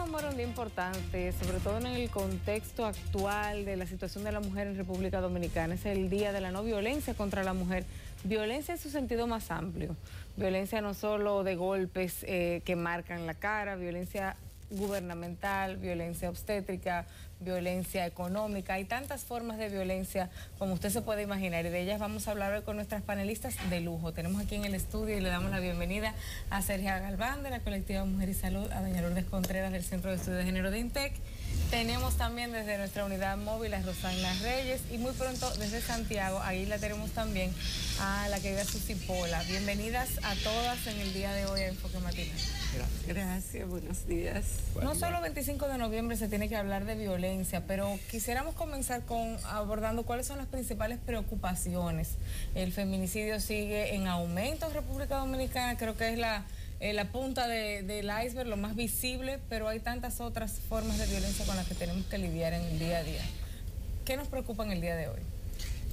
conmemora un día importante, sobre todo en el contexto actual de la situación de la mujer en República Dominicana. Es el Día de la No Violencia contra la Mujer. Violencia en su sentido más amplio. Violencia no solo de golpes que marcan la cara, violencia gubernamental, violencia obstétrica, violencia económica. Hay tantas formas de violencia como usted se puede imaginar, y de ellas vamos a hablar hoy con nuestras panelistas de lujo. Tenemos aquí en el estudio y le damos la bienvenida a Sergia Galván de la colectiva Mujer y Salud, a doña Lourdes Contreras del Centro de Estudios de Género de INTEC. Tenemos también desde nuestra unidad móvil a Rosana Reyes, y muy pronto desde Santiago, ahí la tenemos también a la querida Susi Pola. Bienvenidas a todas en el día de hoy a Enfoque Matinal. Gracias, buenos días. No solo 25 de noviembre se tiene que hablar de violencia, pero quisiéramos comenzar abordando cuáles son las principales preocupaciones. El feminicidio sigue en aumento en República Dominicana, creo que es la punta del iceberg, lo más visible, pero hay tantas otras formas de violencia con las que tenemos que lidiar en el día a día. ¿Qué nos preocupa en el día de hoy?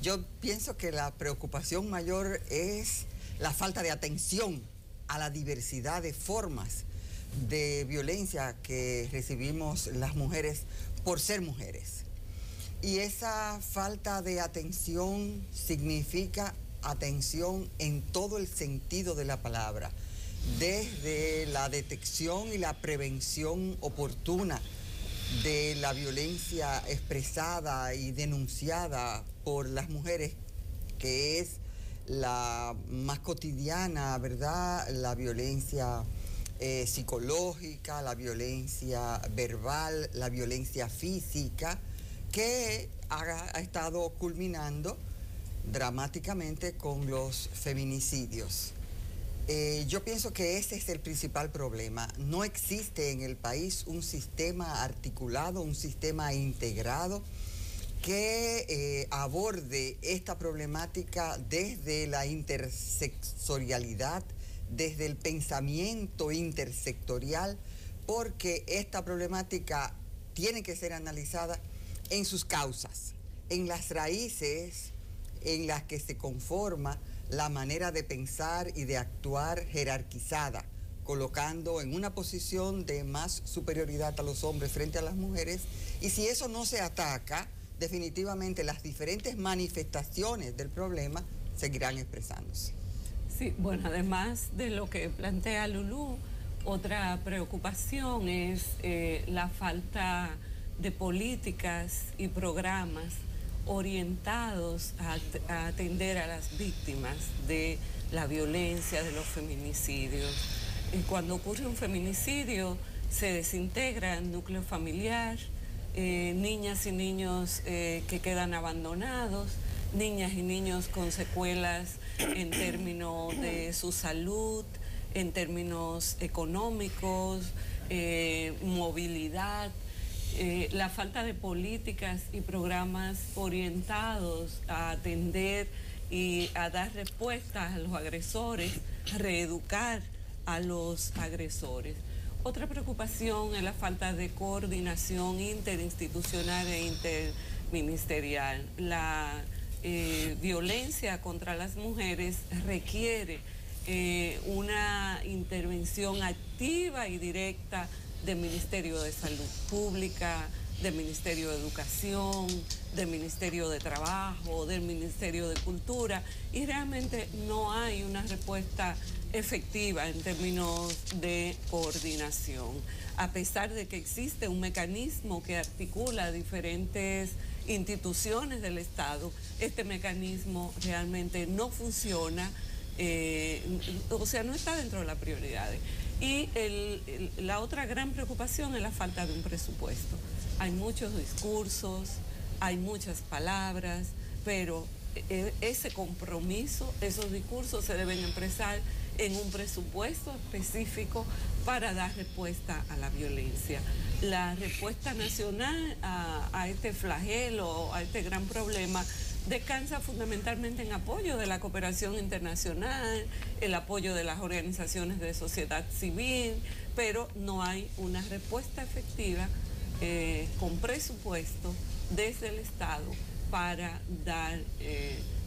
Yo pienso que la preocupación mayor es la falta de atención a la diversidad de formas de violencia que recibimos las mujeres por ser mujeres. Y esa falta de atención significa atención en todo el sentido de la palabra, desde la detección y la prevención oportuna de la violencia expresada y denunciada por las mujeres, que es la más cotidiana, ¿verdad? La violencia psicológica, la violencia verbal, la violencia física, que ha estado culminando dramáticamente con los feminicidios. Yo pienso que ese es el principal problema. No existe en el país un sistema articulado, un sistema integrado que aborde esta problemática desde la intersectorialidad, desde el pensamiento intersectorial, porque esta problemática tiene que ser analizada en sus causas, en las raíces en las que se conforma la manera de pensar y de actuar jerarquizada, colocando en una posición de más superioridad a los hombres frente a las mujeres. Y si eso no se ataca, definitivamente las diferentes manifestaciones del problema seguirán expresándose. Sí, bueno, además de lo que plantea Lulú, otra preocupación es la falta de políticas y programas orientados a atender a las víctimas de la violencia, de los feminicidios. Y cuando ocurre un feminicidio, se desintegra el núcleo familiar, niñas y niños que quedan abandonados, niñas y niños con secuelas en términos de su salud, en términos económicos, movilidad. La falta de políticas y programas orientados a atender y a dar respuestas a los agresores, a reeducar a los agresores. Otra preocupación es la falta de coordinación interinstitucional e interministerial. La violencia contra las mujeres requiere una intervención activa y directa del Ministerio de Salud Pública, del Ministerio de Educación, del Ministerio de Trabajo, del Ministerio de Cultura, y realmente no hay una respuesta efectiva en términos de coordinación. A pesar de que existe un mecanismo que articula diferentes instituciones del Estado, este mecanismo realmente no funciona, o sea, no está dentro de las prioridades. Y la otra gran preocupación es la falta de un presupuesto. Hay muchos discursos, hay muchas palabras, pero ese compromiso, esos discursos se deben expresar en un presupuesto específico para dar respuesta a la violencia. La respuesta nacional a este flagelo, a este gran problema, descansa fundamentalmente en apoyo de la cooperación internacional, el apoyo de las organizaciones de sociedad civil, pero no hay una respuesta efectiva con presupuesto desde el Estado para dar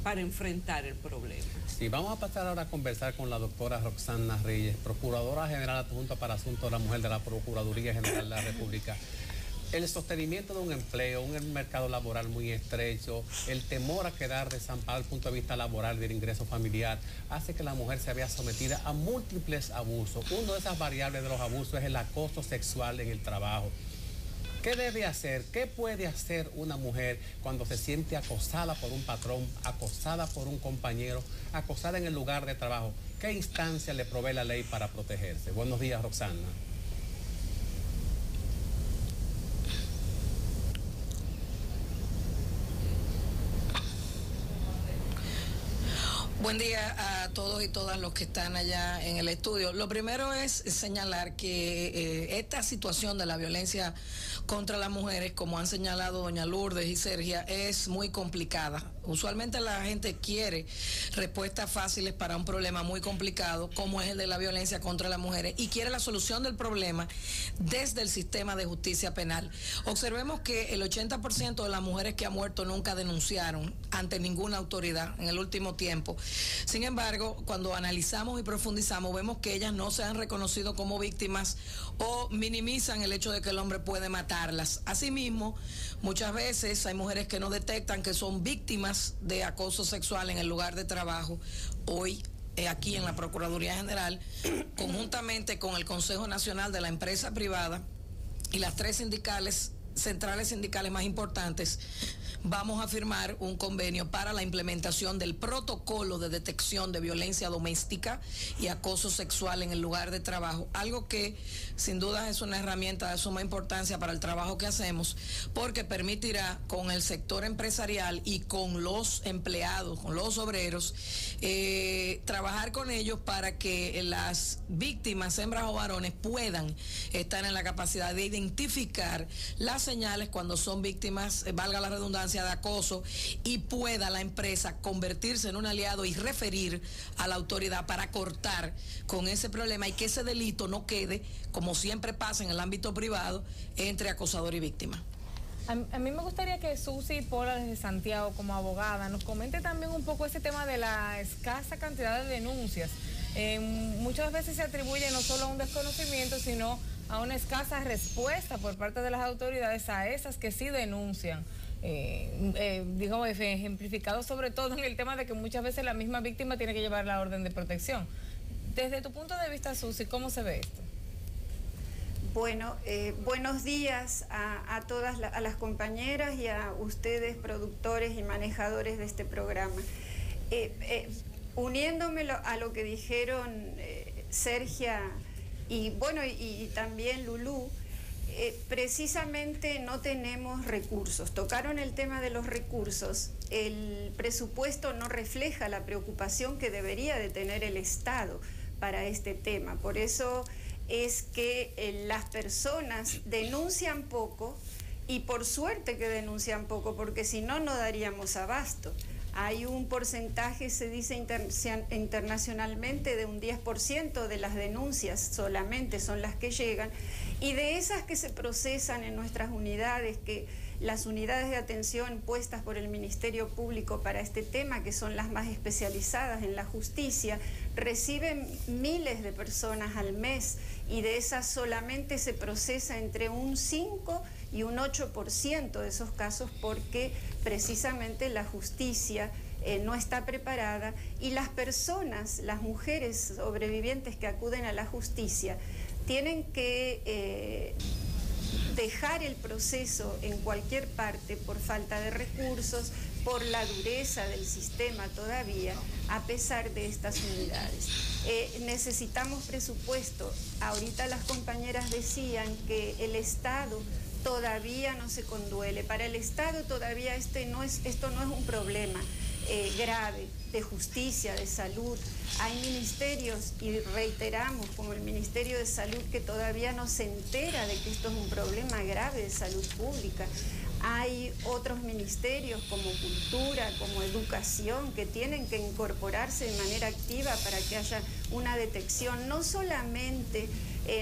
para enfrentar el problema. Sí, vamos a pasar ahora a conversar con la doctora Roxana Reyes, Procuradora General Adjunta para Asuntos de la Mujer de la Procuraduría General de la República. El sostenimiento de un empleo, un mercado laboral muy estrecho, el temor a quedar desamparado desde el punto de vista laboral del ingreso familiar, hace que la mujer se vea sometida a múltiples abusos. Una de esas variables de los abusos es el acoso sexual en el trabajo. ¿Qué debe hacer? ¿Qué puede hacer una mujer cuando se siente acosada por un patrón, acosada por un compañero, acosada en el lugar de trabajo? ¿Qué instancia le provee la ley para protegerse? Buenos días, Roxana. Buen día a todos y todas los que están allá en el estudio. Lo primero es señalar que esta situación de la violencia contra las mujeres, como han señalado doña Lourdes y Sergia, es muy complicada. Usualmente la gente quiere respuestas fáciles para un problema muy complicado, como es el de la violencia contra las mujeres, y quiere la solución del problema desde el sistema de justicia penal. Observemos que el 80% de las mujeres que han muerto nunca denunciaron ante ninguna autoridad en el último tiempo. Sin embargo, cuando analizamos y profundizamos, vemos que ellas no se han reconocido como víctimas o minimizan el hecho de que el hombre puede matarlas. Asimismo, muchas veces hay mujeres que no detectan que son víctimas de acoso sexual en el lugar de trabajo. Hoy, aquí en la Procuraduría General, conjuntamente con el Consejo Nacional de la Empresa Privada y las 3 centrales sindicales más importantes, vamos a firmar un convenio para la implementación del protocolo de detección de violencia doméstica y acoso sexual en el lugar de trabajo, algo que sin duda es una herramienta de suma importancia para el trabajo que hacemos, porque permitirá con el sector empresarial y con los empleados, con los obreros, trabajar con ellos para que las víctimas, hembras o varones, puedan estar en la capacidad de identificar las señales cuando son víctimas, valga la redundancia, de acoso, y pueda la empresa convertirse en un aliado y referir a la autoridad para cortar con ese problema y que ese delito no quede, como siempre pasa en el ámbito privado, entre acosador y víctima. A mí me gustaría que Susi Pola desde Santiago, como abogada, nos comente también un poco ese tema de la escasa cantidad de denuncias. Muchas veces se atribuye no solo a un desconocimiento, sino a una escasa respuesta por parte de las autoridades a esas que sí denuncian. Digamos, ejemplificado sobre todo en el tema de que muchas veces la misma víctima tiene que llevar la orden de protección. Desde tu punto de vista, Susi, ¿cómo se ve esto? Bueno, buenos días a todas las compañeras y a ustedes, productores y manejadores de este programa. Uniéndome a lo que dijeron Sergia y bueno, y también Lulú, precisamente no tenemos recursos. Tocaron el tema de los recursos. El presupuesto no refleja la preocupación que debería de tener el Estado para este tema. Por eso es que las personas denuncian poco, y por suerte que denuncian poco, porque si no, no daríamos abasto. Hay un porcentaje, se dice internacionalmente, de un 10% de las denuncias solamente son las que llegan, y de esas que se procesan en nuestras unidades, que las unidades de atención puestas por el Ministerio Público para este tema, que son las más especializadas en la justicia, reciben miles de personas al mes, y de esas solamente se procesa entre un 5 y un 8% de esos casos, porque precisamente la justicia no está preparada, y las personas, las mujeres sobrevivientes que acuden a la justicia, tienen que dejar el proceso en cualquier parte por falta de recursos, por la dureza del sistema todavía, a pesar de estas unidades. Necesitamos presupuesto. Ahorita las compañeras decían que el Estado todavía no se conduele. Para el Estado todavía esto no es un problema grave de justicia, de salud. Hay ministerios, y reiteramos, como el Ministerio de Salud, que todavía no se entera de que esto es un problema grave de salud pública. Hay otros ministerios como Cultura, como Educación, que tienen que incorporarse de manera activa para que haya una detección. No solamente,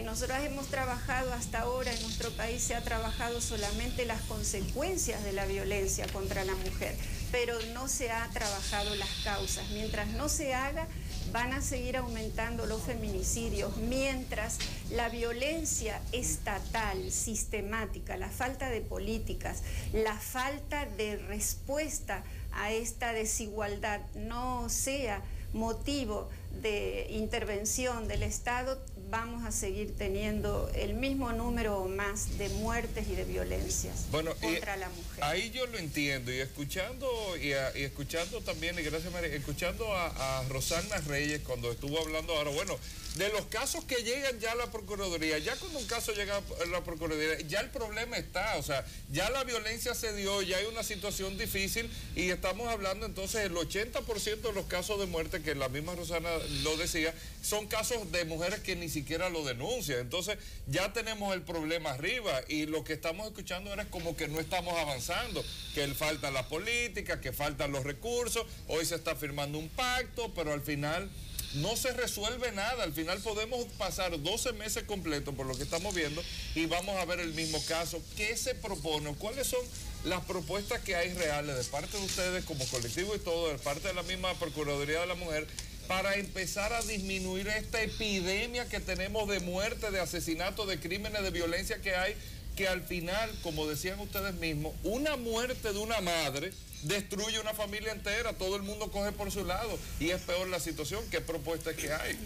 nosotros hemos trabajado hasta ahora, en nuestro país se ha trabajado solamente las consecuencias de la violencia contra la mujer, pero no se ha trabajado las causas. Mientras no se haga, van a seguir aumentando los feminicidios, mientras la violencia estatal, sistemática, la falta de políticas, la falta de respuesta a esta desigualdad no sea motivo de intervención del Estado, vamos a seguir teniendo el mismo número o más de muertes y de violencias contra la mujer. Ahí yo lo entiendo, y escuchando también, y gracias María, escuchando a Rosana Reyes cuando estuvo hablando ahora, bueno, de los casos que llegan ya a la Procuraduría, ya cuando un caso llega a la Procuraduría, ya el problema está, o sea, ya la violencia se dio, ya hay una situación difícil, y estamos hablando entonces el 80% de los casos de muerte, que la misma Rosana lo decía, son casos de mujeres que ni siquiera lo denuncian. Entonces ya tenemos el problema arriba, y lo que estamos escuchando ahora es como que no estamos avanzando, que falta la política, que faltan los recursos, hoy se está firmando un pacto, pero al final no se resuelve nada. Al final podemos pasar 12 meses completos por lo que estamos viendo y vamos a ver el mismo caso. ¿Qué se propone? ¿Cuáles son las propuestas que hay reales de parte de ustedes como colectivo y todo, de parte de la misma Procuraduría de la Mujer, para empezar a disminuir esta epidemia que tenemos de muerte, de asesinato, de crímenes, de violencia que hay, que al final, como decían ustedes mismos, una muerte de una madre destruye una familia entera, todo el mundo coge por su lado y es peor la situación? ¿Qué propuestas que hay?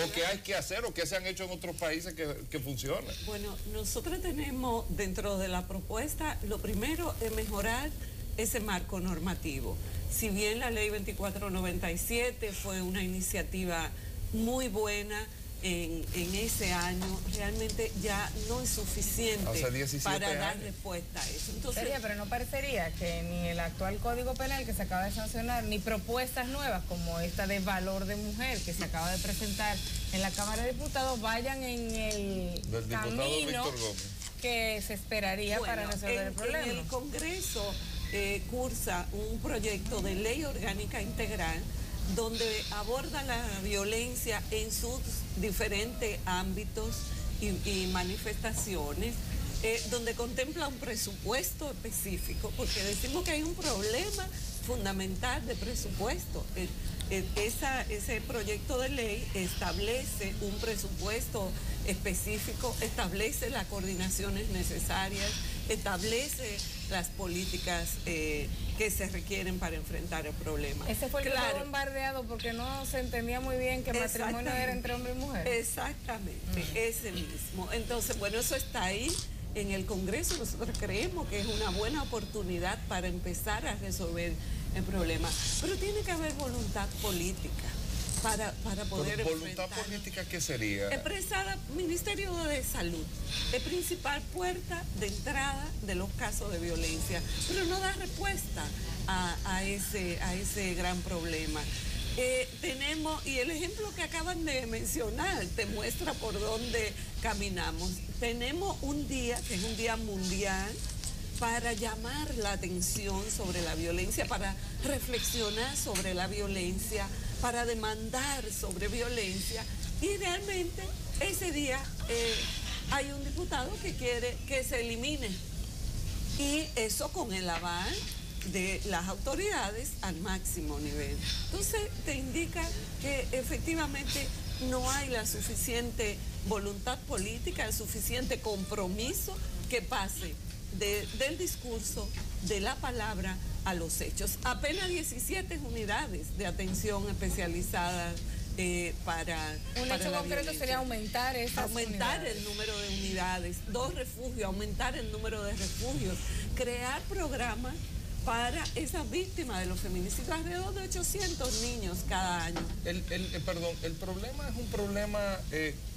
¿O qué hay que hacer? ¿O qué se han hecho en otros países que funcionan? Bueno, nosotros tenemos dentro de la propuesta, lo primero es mejorar ese marco normativo. Si bien la ley 2497 fue una iniciativa muy buena en ese año, realmente ya no es suficiente para dar respuesta a eso. Entonces, pero no parecería que ni el actual Código Penal que se acaba de sancionar, ni propuestas nuevas como esta de valor de mujer que se acaba de presentar en la Cámara de Diputados vayan en el camino que se esperaría para resolver el problema. En el Congreso cursa un proyecto de ley orgánica integral donde aborda la violencia en sus diferentes ámbitos y manifestaciones, donde contempla un presupuesto específico, porque decimos que hay un problema fundamental de presupuesto. Ese proyecto de ley establece un presupuesto específico, establece las coordinaciones necesarias, establece las políticas que se requieren para enfrentar el problema. Ese fue el que fue bombardeado porque no se entendía muy bien que matrimonio era entre hombre y mujer. Exactamente, ese mismo. Entonces, bueno, eso está ahí en el Congreso. Nosotros creemos que es una buena oportunidad para empezar a resolver el problema. Pero tiene que haber voluntad política para poder ¿Voluntad política qué sería? Expresada Ministerio de Salud, es principal puerta de entrada de los casos de violencia, pero no da respuesta a ese gran problema. Tenemos, y el ejemplo que acaban de mencionar te muestra por dónde caminamos. Tenemos un día, que es un día mundial, para llamar la atención sobre la violencia, para reflexionar sobre la violencia, para demandar sobre violencia, y realmente ese día hay un diputado que quiere que se elimine, y eso con el aval de las autoridades al máximo nivel. Entonces te indica que efectivamente no hay la suficiente voluntad política, el suficiente compromiso que pase del discurso, de la palabra a los hechos. Apenas 17 unidades de atención especializada para un hecho concreto sería aumentar el número de unidades, 2 refugios, aumentar el número de refugios, crear programas para esas víctimas de los feminicidios, alrededor de 800 niños cada año. El problema es un problema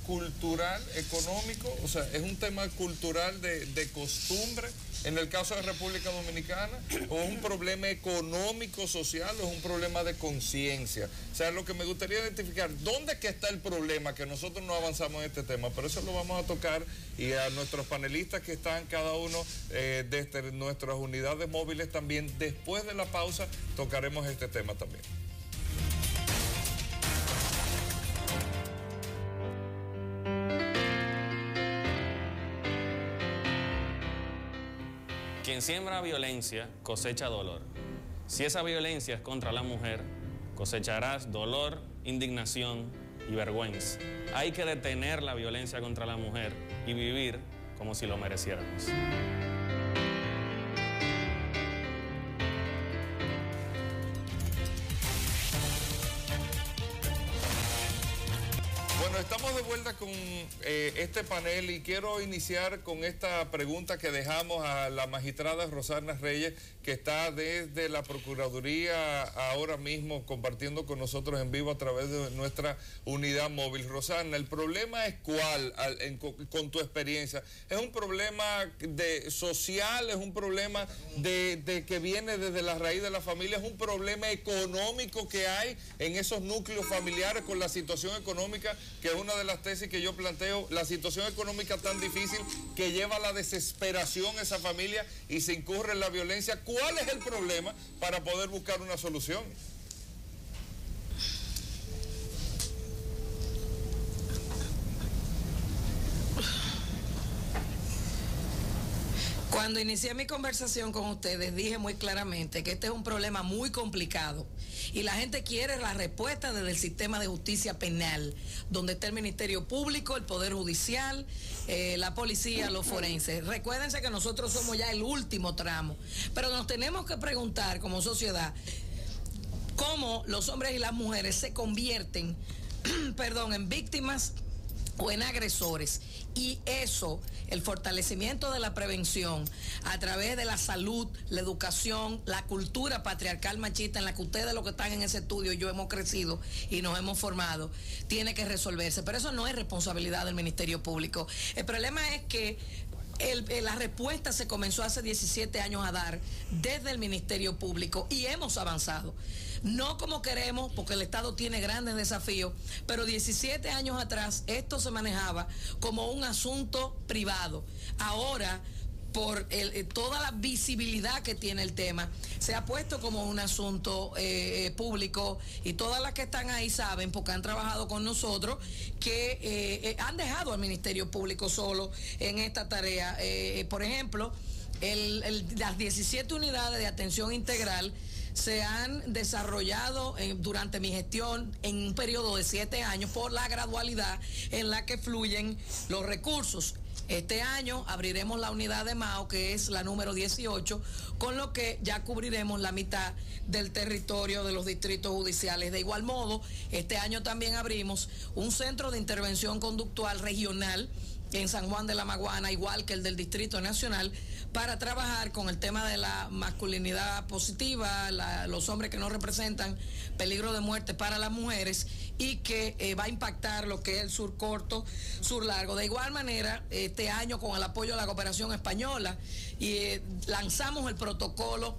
cultural, económico, o sea, es un tema cultural de costumbre, en el caso de República Dominicana, o es un problema económico, social, o es un problema de conciencia. O sea, lo que me gustaría identificar, ¿dónde es que está el problema? Que nosotros no avanzamos en este tema, pero eso lo vamos a tocar, y a nuestros panelistas que están cada uno desde nuestras unidades móviles también, después de la pausa, tocaremos este tema también. Quien siembra violencia cosecha dolor. Si esa violencia es contra la mujer, cosecharás dolor, indignación y vergüenza. Hay que detener la violencia contra la mujer y vivir como si lo mereciéramos. Bueno, estamos de vuelta con este panel y quiero iniciar con esta pregunta que dejamos a la magistrada Rosana Reyes, que está desde la Procuraduría ahora mismo compartiendo con nosotros en vivo a través de nuestra unidad móvil. Rosana, ¿el problema es cuál con tu experiencia? ¿Es un problema social? ¿Es un problema de que viene desde la raíz de la familia? ¿Es un problema económico que hay en esos núcleos familiares con la situación económica, que es una de las tesis que yo planteo, la situación económica tan difícil que lleva a la desesperación esa familia y se incurre en la violencia? ¿Cuál es el problema para poder buscar una solución? Cuando inicié mi conversación con ustedes, dije muy claramente que este es un problema muy complicado y la gente quiere la respuesta desde el sistema de justicia penal, donde está el Ministerio Público, el Poder Judicial, la policía, los forenses. Recuérdense que nosotros somos ya el último tramo, pero nos tenemos que preguntar como sociedad cómo los hombres y las mujeres se convierten, en víctimas o en agresores. Y eso, el fortalecimiento de la prevención a través de la salud, la educación, la cultura patriarcal machista en la que ustedes, los que están en ese estudio y yo hemos crecido y nos hemos formado, tiene que resolverse. Pero eso no es responsabilidad del Ministerio Público. El problema es que la respuesta se comenzó hace 17 años a dar desde el Ministerio Público y hemos avanzado. No como queremos, porque el Estado tiene grandes desafíos, pero 17 años atrás esto se manejaba como un asunto privado. Ahora, por toda la visibilidad que tiene el tema, se ha puesto como un asunto público y todas las que están ahí saben, porque han trabajado con nosotros, que han dejado al Ministerio Público solo en esta tarea. Por ejemplo, las 17 unidades de atención integral se han desarrollado durante mi gestión en un periodo de 7 años por la gradualidad en la que fluyen los recursos. Este año abriremos la unidad de Mao, que es la número 18, con lo que ya cubriremos la mitad del territorio de los distritos judiciales. De igual modo, este año también abrimos un centro de intervención conductual regional en San Juan de la Maguana, igual que el del Distrito Nacional, para trabajar con el tema de la masculinidad positiva, los hombres que no representan peligro de muerte para las mujeres y que va a impactar lo que es el sur corto, sur largo. De igual manera, este año con el apoyo de la cooperación española lanzamos el protocolo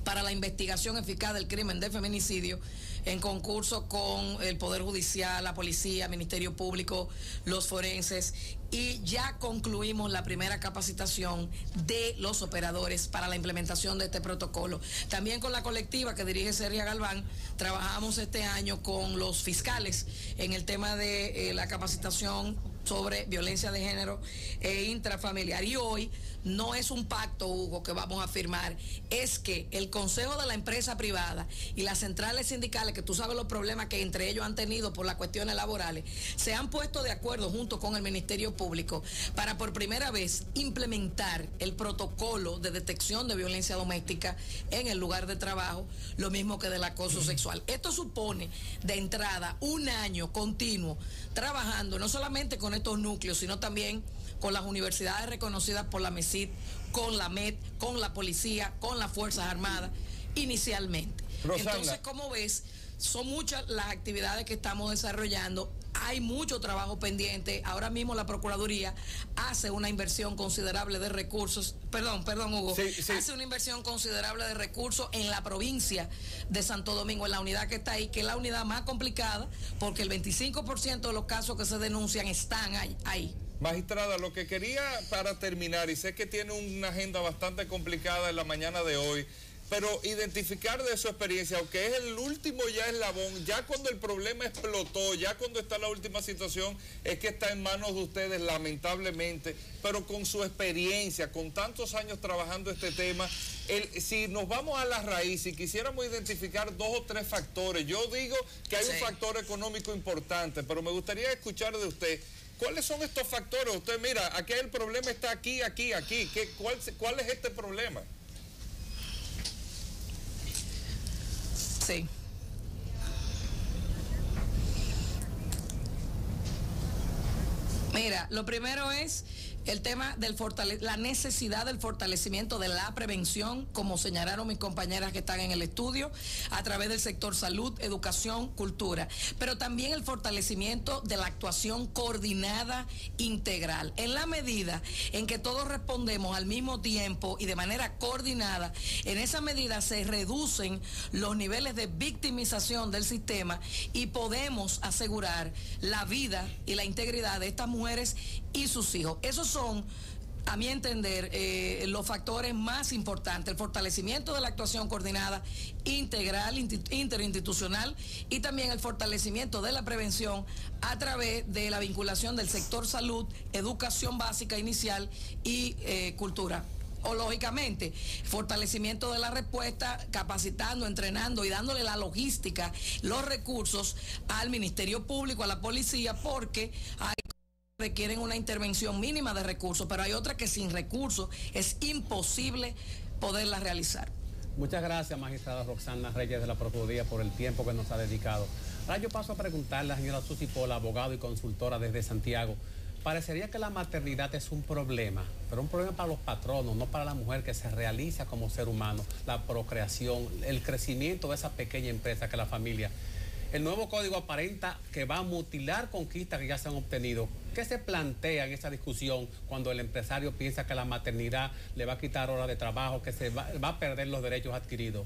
para la investigación eficaz del crimen de feminicidio en concurso con el Poder Judicial, la Policía, Ministerio Público, los forenses, y ya concluimos la primera capacitación de los operadores para la implementación de este protocolo. También con la colectiva que dirige Sergia Galván, trabajamos este año con los fiscales en el tema de la capacitación sobre violencia de género e intrafamiliar. Y hoy no es un pacto, Hugo, que vamos a firmar, es que el Consejo de la Empresa Privada y las centrales sindicales, que tú sabes los problemas que entre ellos han tenido por las cuestiones laborales, se han puesto de acuerdo junto con el Ministerio Público para por primera vez implementar el protocolo de detección de violencia doméstica en el lugar de trabajo, lo mismo que del acoso sexual. Esto supone de entrada un año continuo trabajando no solamente con estos núcleos, sino también con las universidades reconocidas por la MESID, con la MED, con la policía, con las Fuerzas Armadas, inicialmente. Rosana. Entonces, como ves, son muchas las actividades que estamos desarrollando. Hay mucho trabajo pendiente. Ahora mismo la Procuraduría hace una inversión considerable de recursos. Perdón, Hugo. Sí. Hace una inversión considerable de recursos en la provincia de Santo Domingo, en la unidad que está ahí, que es la unidad más complicada, porque el 25% de los casos que se denuncian están ahí. Magistrada, lo que quería para terminar, y sé que tiene una agenda bastante complicada en la mañana de hoy, pero identificar de su experiencia, aunque es el último ya eslabón, ya cuando el problema explotó, ya cuando está la última situación, es que está en manos de ustedes, lamentablemente, pero con su experiencia, con tantos años trabajando este tema, si nos vamos a la raíz, si quisiéramos identificar 2 o 3 factores, yo digo que hay un factor económico importante, pero me gustaría escuchar de usted, ¿cuáles son estos factores? Usted mira, aquí el problema está aquí. ¿Cuál es este problema? Sí. Mira, lo primero es el tema del la necesidad del fortalecimiento de la prevención, como señalaron mis compañeras que están en el estudio, a través del sector salud, educación, cultura, pero también el fortalecimiento de la actuación coordinada integral. En la medida en que todos respondemos al mismo tiempo y de manera coordinada, en esa medida se reducen los niveles de victimización del sistema y podemos asegurar la vida y la integridad de estas mujeres y sus hijos. Esos son, a mi entender, los factores más importantes: el fortalecimiento de la actuación coordinada, integral, interinstitucional, y también el fortalecimiento de la prevención a través de la vinculación del sector salud, educación básica inicial y cultura. O lógicamente, fortalecimiento de la respuesta, capacitando, entrenando y dándole la logística, los recursos al Ministerio Público, a la policía, porque hay requieren una intervención mínima de recursos, pero hay otras que sin recursos es imposible poderlas realizar. Muchas gracias, magistrada Roxana Reyes de la Procuraduría, por el tiempo que nos ha dedicado. Ahora yo paso a preguntarle a la señora Susi Pola, abogado y consultora desde Santiago. Parecería que la maternidad es un problema, pero un problema para los patronos, no para la mujer que se realiza como ser humano, la procreación, el crecimiento de esa pequeña empresa que es la familia. El nuevo código aparenta que va a mutilar conquistas que ya se han obtenido. ¿Qué se plantea en esa discusión cuando el empresario piensa que la maternidad le va a quitar horas de trabajo, que se va a perder los derechos adquiridos?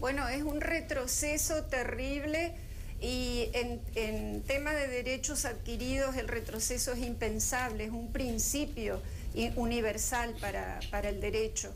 Bueno, es un retroceso terrible y en tema de derechos adquiridos el retroceso es impensable, es un principio universal para el derecho.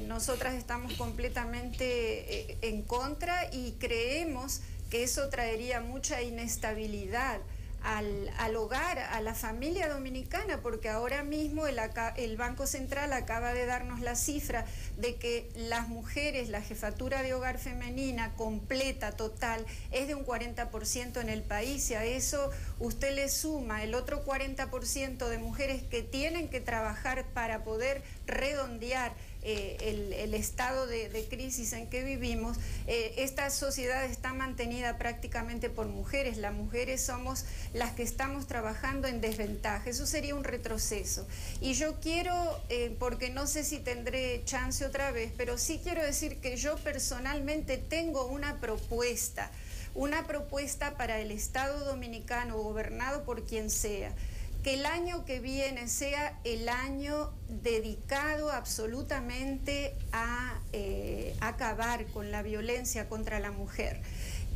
Nosotras estamos completamente en contra y creemos que eso traería mucha inestabilidad al hogar, a la familia dominicana, porque ahora mismo el Banco Central acaba de darnos la cifra de que las mujeres, la jefatura de hogar femenina completa, total, es de un 40% en el país, y a eso usted le suma el otro 40% de mujeres que tienen que trabajar para poder redondear el estado de crisis en que vivimos. Esta sociedad está mantenida prácticamente por mujeres. Las mujeres somos las que estamos trabajando en desventaja. Eso sería un retroceso. Y yo quiero, porque no sé si tendré chance otra vez, pero sí quiero decir que yo personalmente tengo una propuesta para el Estado dominicano, gobernado por quien sea, que el año que viene sea el año dedicado absolutamente a acabar con la violencia contra la mujer.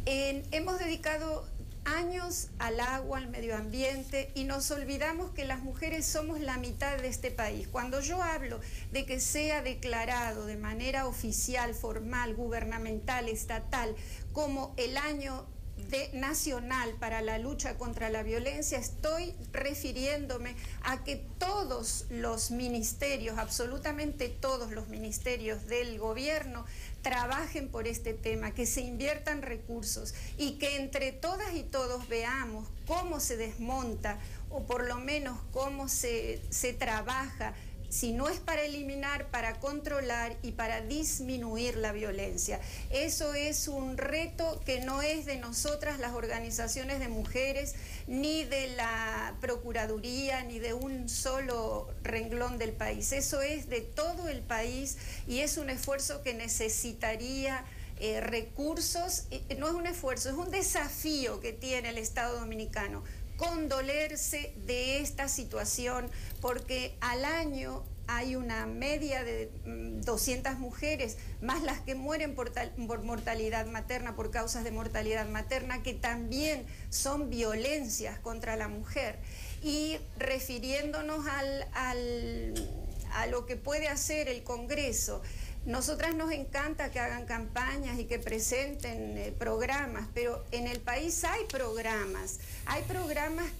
Hemos dedicado años al agua, al medio ambiente, y nos olvidamos que las mujeres somos la mitad de este país. Cuando yo hablo de que sea declarado de manera oficial, formal, gubernamental, estatal, como el año nacional para la lucha contra la violencia, estoy refiriéndome a que todos los ministerios, absolutamente todos los ministerios del gobierno, trabajen por este tema, que se inviertan recursos y que entre todas y todos veamos cómo se desmonta, o por lo menos cómo se trabaja, si no es para eliminar, para controlar y para disminuir la violencia. Eso es un reto que no es de nosotras, las organizaciones de mujeres, ni de la Procuraduría, ni de un solo renglón del país. Eso es de todo el país y es un esfuerzo que necesitaría recursos. No es un esfuerzo, es un desafío que tiene el Estado dominicano, condolerse de esta situación, porque al año hay una media de 200 mujeres, más las que mueren por mortalidad materna, por causas de mortalidad materna, que también son violencias contra la mujer. Y refiriéndonos a lo que puede hacer el Congreso, Nosotras nos encanta que hagan campañas y que presenten programas, pero en el país hay programas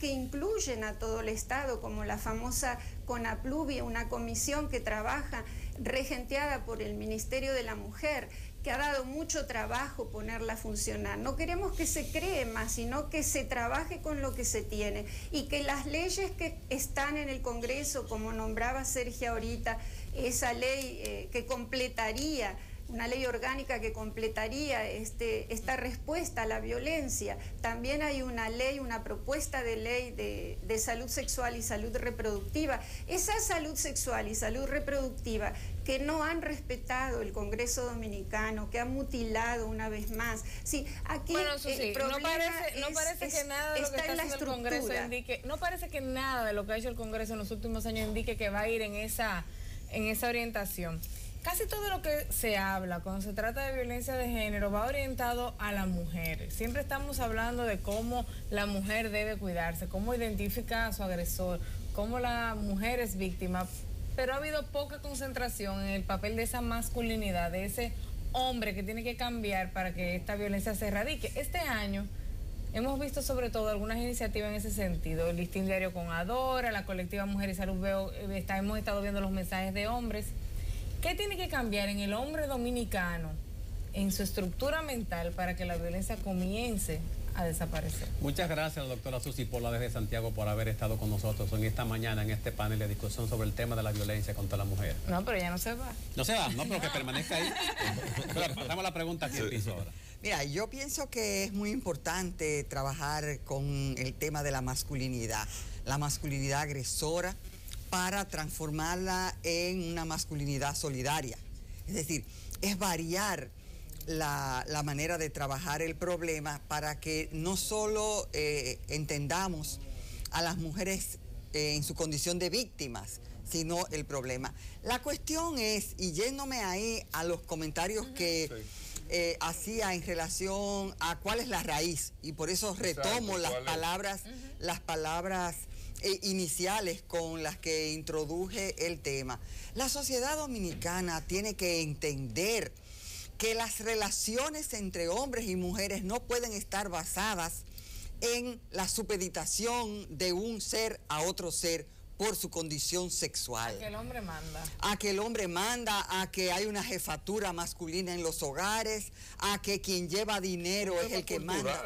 que incluyen a todo el Estado, como la famosa CONAPLUVI, una comisión que trabaja regenteada por el Ministerio de la Mujer, que ha dado mucho trabajo ponerla a funcionar. No queremos que se cree más, sino que se trabaje con lo que se tiene y que las leyes que están en el Congreso, como nombraba Sergio ahorita, esa ley que completaría, una ley orgánica que completaría esta respuesta a la violencia. También hay una ley, una propuesta de ley de salud sexual y salud reproductiva. Esa salud sexual y salud reproductiva que no han respetado el Congreso Dominicano, que han mutilado una vez más. Sí, aquí bueno, Susi, no parece que nada de lo que está haciendo el Congreso indique, no parece que nada de lo que ha hecho el Congreso en los últimos años indique que va a ir en esa orientación. Casi todo lo que se habla cuando se trata de violencia de género va orientado a la mujer. Siempre estamos hablando de cómo la mujer debe cuidarse, cómo identifica a su agresor, cómo la mujer es víctima, pero ha habido poca concentración en el papel de esa masculinidad, de ese hombre que tiene que cambiar para que esta violencia se erradique. Este año hemos visto sobre todo algunas iniciativas en ese sentido, el listín diario con Adora, la colectiva Mujer y Salud, hemos estado viendo los mensajes de hombres. ¿Qué tiene que cambiar en el hombre dominicano, en su estructura mental, para que la violencia comience a desaparecer? Muchas gracias, doctora Susi Pola, desde Santiago, por haber estado con nosotros en esta mañana, en este panel de discusión sobre el tema de la violencia contra la mujer. No, pero ya no se va. No se va, no, pero que permanezca ahí. Claro, pasamos la pregunta aquí en piso ahora. Mira, yo pienso que es muy importante trabajar con el tema de la masculinidad agresora, para transformarla en una masculinidad solidaria. Es decir, es variar la manera de trabajar el problema para que no solo entendamos a las mujeres en su condición de víctimas, sino el problema. La cuestión es, y yéndome ahí a los comentarios que hacía en relación a cuál es la raíz, y por eso retomo las palabras iniciales con las que introduje el tema. La sociedad dominicana tiene que entender que las relaciones entre hombres y mujeres no pueden estar basadas en la supeditación de un ser a otro ser por su condición sexual. A que el hombre manda. A que el hombre manda, a que hay una jefatura masculina en los hogares, a que quien lleva dinero es el que manda.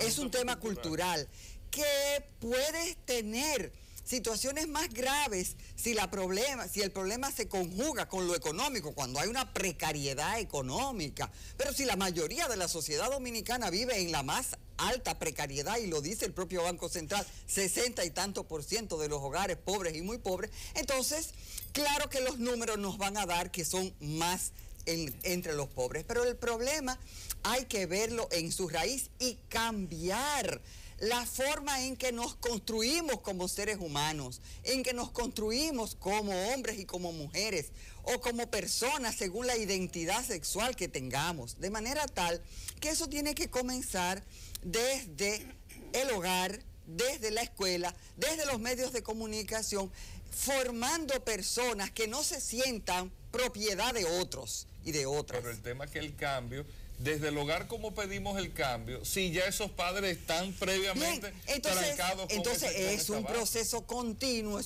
Es un tema cultural que puede tener situaciones más graves si el problema se conjuga con lo económico, cuando hay una precariedad económica. Pero si la mayoría de la sociedad dominicana vive en la más alta precariedad, y lo dice el propio Banco Central, 60 y tanto % de los hogares pobres y muy pobres, entonces claro que los números nos van a dar que son más entre los pobres. Pero el problema hay que verlo en su raíz y cambiar la forma en que nos construimos como seres humanos, en que nos construimos como hombres y como mujeres, o como personas según la identidad sexual que tengamos, de manera tal que eso tiene que comenzar desde el hogar, desde la escuela, desde los medios de comunicación, formando personas que no se sientan propiedad de otros y de otras. Pero el tema es que el cambio, desde el hogar, ¿cómo pedimos el cambio? Si ya esos padres están previamente trancados con entonces es un proceso continuo,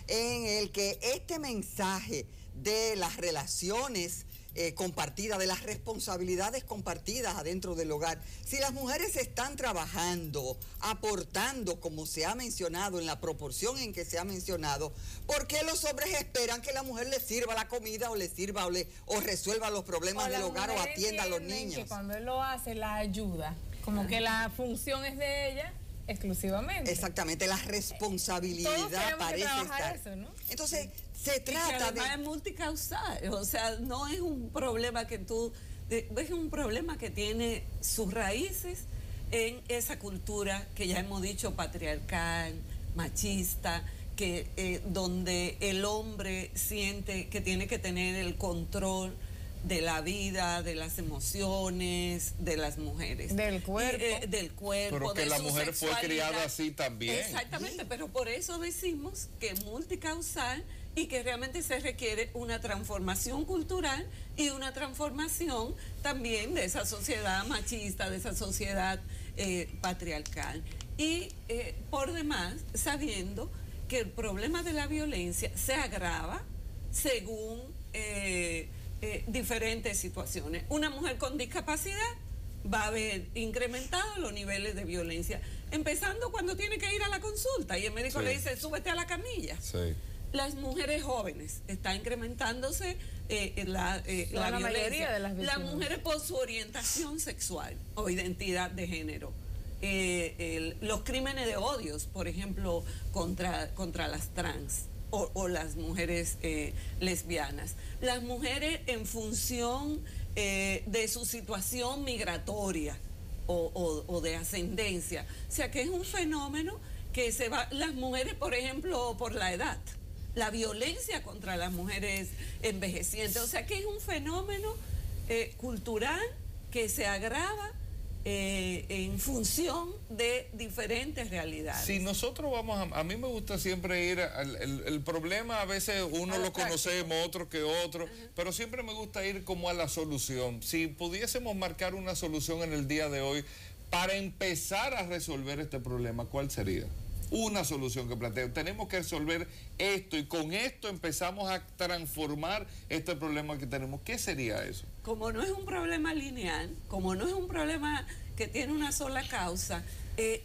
en el que este mensaje de las relaciones compartidas, de las responsabilidades compartidas adentro del hogar, si las mujeres están trabajando, aportando como se ha mencionado, en la proporción en que se ha mencionado, ¿por qué los hombres esperan que la mujer les sirva la comida o les sirva o resuelva los problemas del hogar o atienda a los niños? Que cuando él lo hace, la ayuda, como que la función es de ella exclusivamente. Exactamente, la responsabilidad parece estar. Eso, ¿no? Entonces, se trata de... es multicausal, o sea, no es un problema que es un problema que tiene sus raíces en esa cultura que ya hemos dicho patriarcal, machista, que donde el hombre siente que tiene que tener el control de la vida, de las emociones, de las mujeres. Del cuerpo. Del cuerpo. Pero que la mujer fue criada así también. Exactamente, pero por eso decimos que es multicausal y que realmente se requiere una transformación cultural y una transformación también de esa sociedad machista, de esa sociedad patriarcal. Y por demás, sabiendo que el problema de la violencia se agrava según diferentes situaciones. Una mujer con discapacidad va a haber incrementado los niveles de violencia, empezando cuando tiene que ir a la consulta y el médico le dice, súbete a la camilla. Sí. Las mujeres jóvenes, está incrementándose la mayoría de las víctimas. Las mujeres por su orientación sexual o identidad de género. Los crímenes de odios, por ejemplo, contra las trans o las mujeres lesbianas. Las mujeres en función de su situación migratoria o de ascendencia. O sea que es un fenómeno que se va, las mujeres, por ejemplo, por la edad, la violencia contra las mujeres envejecientes. O sea que es un fenómeno cultural que se agrava en función de diferentes realidades. Si nosotros vamos a mí me gusta siempre ir el problema, a veces uno lo conocemos, otro que otro, pero siempre me gusta ir como a la solución. Si pudiésemos marcar una solución en el día de hoy para empezar a resolver este problema, ¿cuál sería? Una solución que planteo. Tenemos que resolver esto y con esto empezamos a transformar este problema que tenemos. ¿Qué sería eso? Como no es un problema lineal, como no es un problema que tiene una sola causa,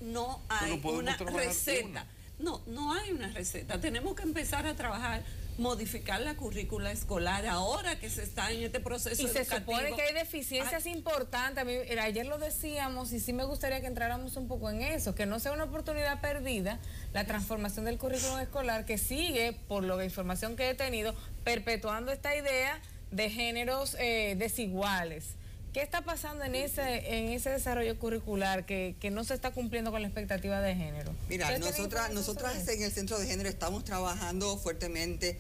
no hay una receta. No hay una receta. Tenemos que empezar a trabajar, modificar la currícula escolar ahora que se está en este proceso educativo. Y se supone que hay deficiencias importantes. Ayer lo decíamos y sí me gustaría que entráramos un poco en eso, que no sea una oportunidad perdida la transformación del currículum escolar, que sigue, por la información que he tenido, perpetuando esta idea de géneros desiguales. ¿Qué está pasando en ese desarrollo curricular que no se está cumpliendo con la expectativa de género? Mira, nosotras en el Centro de Género estamos trabajando fuertemente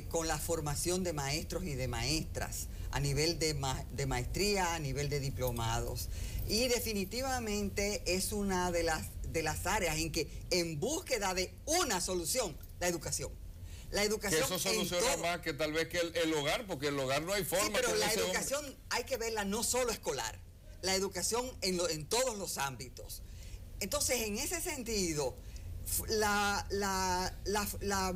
con la formación de maestros y de maestras a nivel de maestría, a nivel de diplomados. Y definitivamente es una de las áreas en que, en búsqueda de una solución, la educación. La educación. Que eso soluciona más que tal vez que el hogar, porque el hogar no hay forma. Sí, pero la educación hay que verla no solo escolar, la educación en todos los ámbitos. Entonces, en ese sentido, la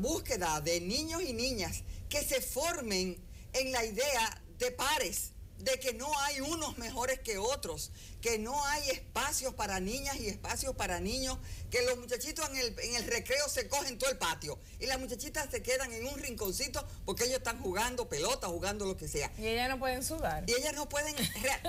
búsqueda de niños y niñas que se formen en la idea de pares, de que no hay unos mejores que otros, que no hay espacios para niñas y espacios para niños, que los muchachitos en el recreo se cogen todo el patio y las muchachitas se quedan en un rinconcito porque ellos están jugando pelota, jugando lo que sea. Y ellas no pueden sudar. Y ellas no pueden...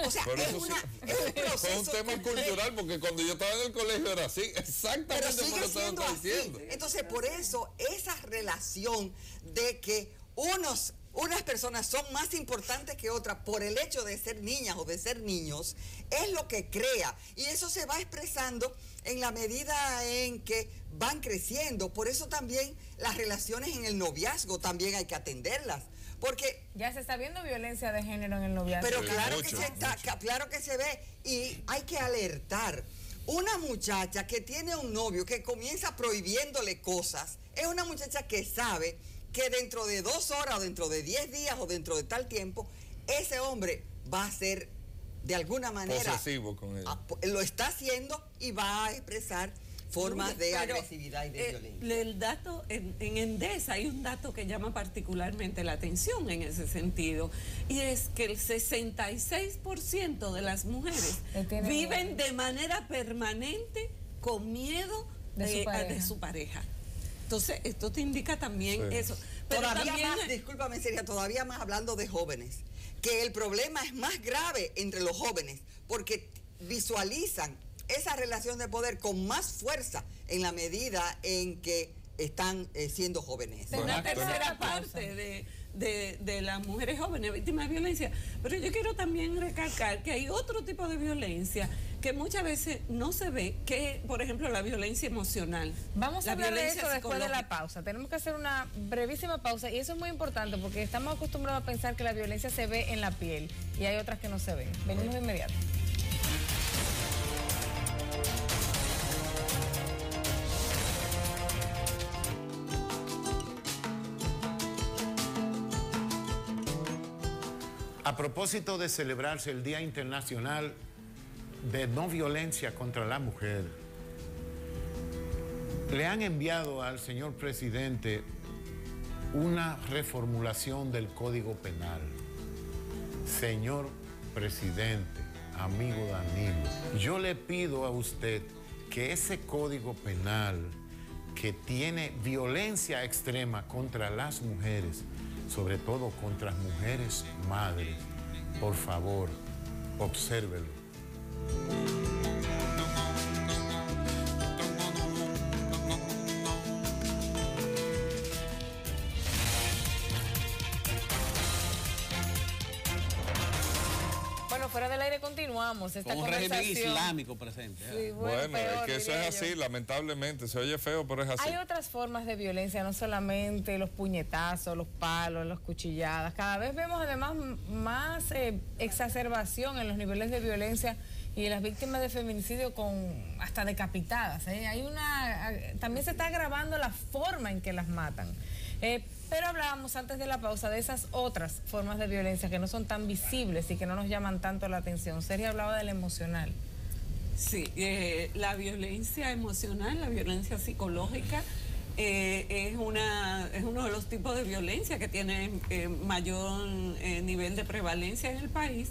O sea, es un proceso... Fue un tema cultural, porque cuando yo estaba en el colegio era así, exactamente como lo estaban diciendo. Entonces, por eso, esa relación de que unas personas son más importantes que otras por el hecho de ser niñas o de ser niños, es lo que crea. Y eso se va expresando en la medida en que van creciendo. Por eso también las relaciones en el noviazgo también hay que atenderlas. Porque ya se está viendo violencia de género en el noviazgo. Pero claro que se ve y hay que alertar. Una muchacha que tiene un novio que comienza prohibiéndole cosas, es una muchacha que sabe que dentro de 2 horas o dentro de 10 días o dentro de tal tiempo, ese hombre va a ser de alguna manera posesivo con él. Lo está haciendo y va a expresar formas de agresividad y de violencia. El dato, en Endesa hay un dato que llama particularmente la atención en ese sentido, y es que el 66% de las mujeres viven de manera permanente con miedo de su pareja. Entonces, esto te indica también eso. Pero todavía también más, discúlpame, sería todavía más hablando de jóvenes, que el problema es más grave entre los jóvenes, porque visualizan esa relación de poder con más fuerza en la medida en que están siendo jóvenes. Una tercera parte de las mujeres jóvenes víctimas de violencia. Pero yo quiero también recalcar que hay otro tipo de violencia que muchas veces no se ve, que por ejemplo la violencia emocional. Vamos a hablar de eso después de la pausa. Tenemos que hacer una brevísima pausa y eso es muy importante porque estamos acostumbrados a pensar que la violencia se ve en la piel y hay otras que no se ven. Venimos de inmediato. A propósito de celebrarse el Día Internacional de No Violencia contra la Mujer, le han enviado al señor presidente una reformulación del Código Penal. Señor presidente, amigo Danilo, yo le pido a usted que ese Código Penal que tiene violencia extrema contra las mujeres, sobre todo contra mujeres madres, por favor, obsérvelo. Fuera del aire continuamos esta con un conversación. régimen islámico presente. Sí, Bueno, peor, es que eso es así, lamentablemente. Se oye feo, pero es así. Hay otras formas de violencia, no solamente los puñetazos, los palos, las cuchilladas. Cada vez vemos además más exacerbación en los niveles de violencia y las víctimas de feminicidio con hasta decapitadas. También se está agravando la forma en que las matan. Pero hablábamos antes de la pausa de esas otras formas de violencia que no son tan visibles y que no nos llaman tanto la atención. Sergio hablaba del emocional. Sí, la violencia emocional, la violencia psicológica es uno de los tipos de violencia que tiene mayor nivel de prevalencia en el país,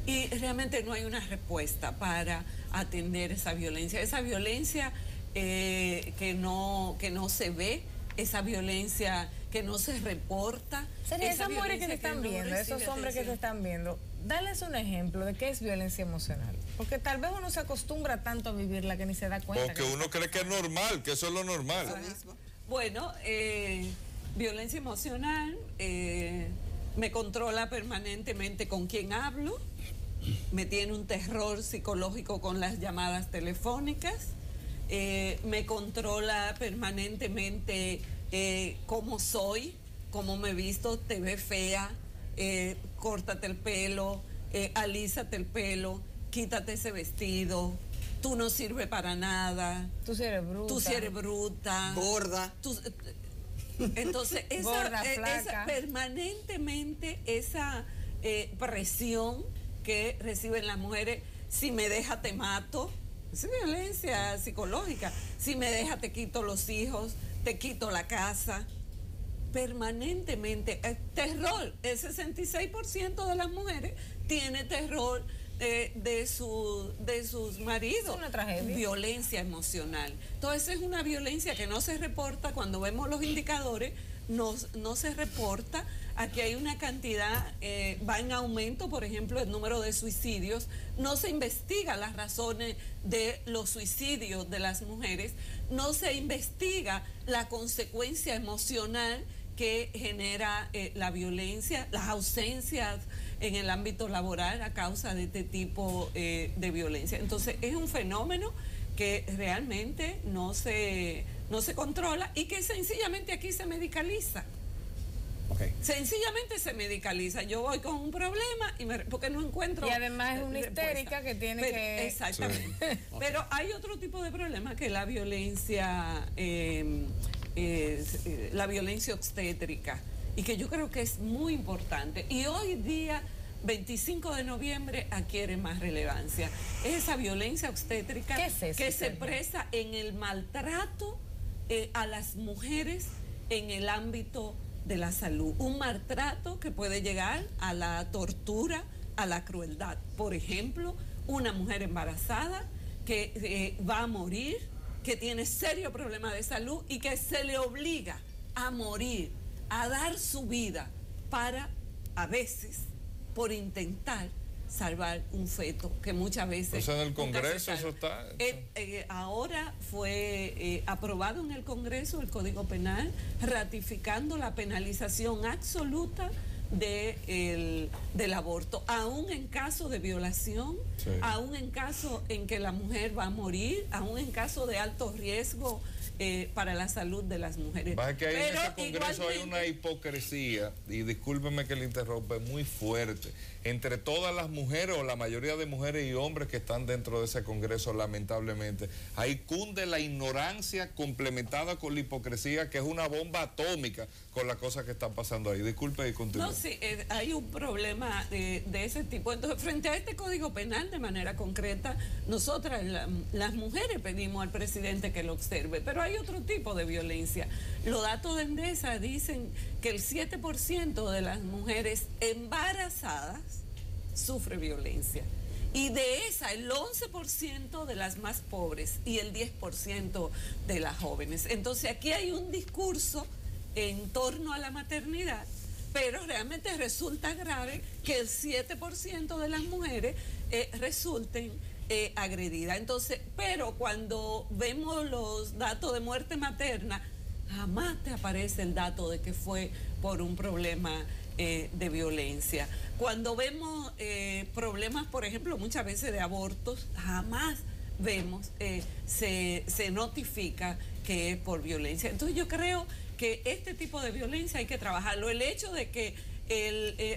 y realmente no hay una respuesta para atender esa violencia. Esa violencia que no se ve, esa violencia que no se reporta. Esas mujeres que se están viendo, esos hombres que se están viendo, dales un ejemplo de qué es violencia emocional. Porque tal vez uno se acostumbra tanto a vivirla que ni se da cuenta. Porque uno cree que es normal, que eso es lo normal. Bueno, violencia emocional me controla permanentemente con quién hablo, me tiene un terror psicológico con las llamadas telefónicas, me controla permanentemente cómo soy, cómo me visto, te ves fea, córtate el pelo, alízate el pelo, quítate ese vestido, tú no sirves para nada, tú sí eres bruta, gorda. Entonces, permanentemente esa presión que reciben las mujeres: si me deja te mato. Es violencia psicológica. Si me deja te quito los hijos, te quito la casa. Permanentemente. Terror. El 66% de las mujeres tiene terror de sus maridos. Es una tragedia. Violencia emocional. Entonces es una violencia que no se reporta. Cuando vemos los indicadores, no se reporta. Aquí hay una cantidad, va en aumento, por ejemplo, el número de suicidios. No se investiga las razones de los suicidios de las mujeres, no se investiga la consecuencia emocional que genera la violencia, las ausencias en el ámbito laboral a causa de este tipo de violencia. Entonces es un fenómeno que realmente no se controla y que sencillamente aquí se medicaliza. Okay. Sencillamente se medicaliza. Yo voy con un problema porque no encuentro. Y además es una histérica que tiene que. Exactamente. Sí. Okay. Pero hay otro tipo de problema que es la violencia, la violencia obstétrica, y que yo creo que es muy importante. Y hoy día, 25 de noviembre, adquiere más relevancia. Es esa violencia obstétrica. ¿Qué es eso, que se expresa en el maltrato a las mujeres en el ámbito de la salud, un maltrato que puede llegar a la tortura, a la crueldad. Por ejemplo, una mujer embarazada que va a morir, que tiene serio problema de salud y que se le obliga a morir, a dar su vida para, a veces, por intentar salvar un feto que muchas veces... O sea, en el Congreso eso está... ahora fue aprobado en el Congreso el Código Penal, ratificando la penalización absoluta del aborto, aún en caso de violación, sí, aún en caso en que la mujer va a morir, aún en caso de alto riesgo para la salud de las mujeres. Pasa que ahí en Pero ese Congreso hay una hipocresía, y discúlpeme que le interrumpa, muy fuerte, entre todas las mujeres o la mayoría de mujeres y hombres que están dentro de ese Congreso, lamentablemente. Ahí cunde la ignorancia complementada con la hipocresía, que es una bomba atómica con las cosas que están pasando ahí. Disculpe y continúe. No, sí, hay un problema de ese tipo. Entonces, frente a este Código Penal, de manera concreta, nosotras, las mujeres, pedimos al presidente que lo observe, pero hay otro tipo de violencia. Los datos de Endesa dicen que el 7% de las mujeres embarazadas sufre violencia. Y de esa, el 11% de las más pobres y el 10% de las jóvenes. Entonces, aquí hay un discurso en torno a la maternidad, pero realmente resulta grave que el 7% de las mujeres resulten agredidas. Entonces, pero cuando vemos los datos de muerte materna, jamás te aparece el dato de que fue por un problema de violencia. Cuando vemos problemas, por ejemplo, muchas veces de abortos, jamás vemos, se notifica que es por violencia. Entonces yo creo que este tipo de violencia hay que trabajarlo. El hecho de que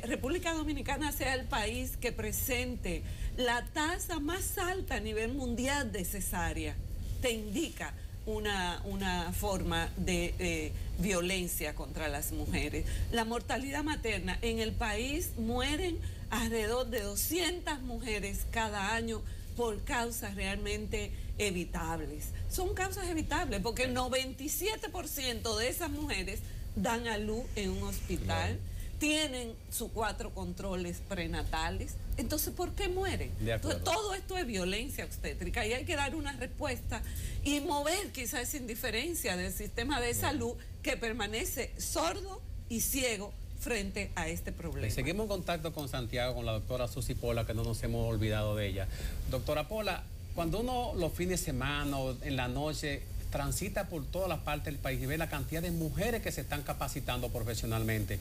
República Dominicana sea el país que presente la tasa más alta a nivel mundial de cesárea te indica una forma de violencia contra las mujeres. La mortalidad materna en el país, mueren alrededor de 200 mujeres cada año por causas realmente evitables. Son causas evitables porque el 97% de esas mujeres dan a luz en un hospital, tienen sus 4 controles prenatales. Entonces, ¿por qué mueren? Entonces, todo esto es violencia obstétrica y hay que dar una respuesta y mover quizás esa indiferencia del sistema de salud que permanece sordo y ciego frente a este problema. Y seguimos en contacto con Santiago, con la doctora Susi Pola, que no nos hemos olvidado de ella. Doctora Pola, cuando uno los fines de semana o en la noche transita por todas las partes del país y ve la cantidad de mujeres que se están capacitando profesionalmente,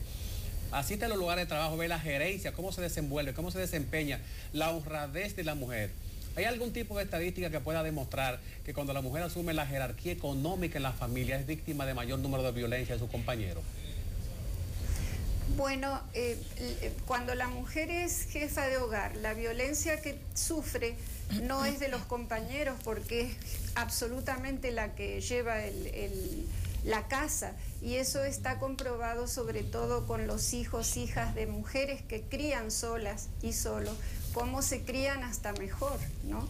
asiste a los lugares de trabajo, ve la gerencia, cómo se desenvuelve, cómo se desempeña, la honradez de la mujer. ¿Hay algún tipo de estadística que pueda demostrar que cuando la mujer asume la jerarquía económica en la familia es víctima de mayor número de violencia de sus compañeros? Bueno, cuando la mujer es jefa de hogar, la violencia que sufre no es de los compañeros porque es absolutamente la que lleva la casa, y eso está comprobado sobre todo con los hijos, hijas de mujeres que crían solas y solos, cómo se crían hasta mejor, ¿no?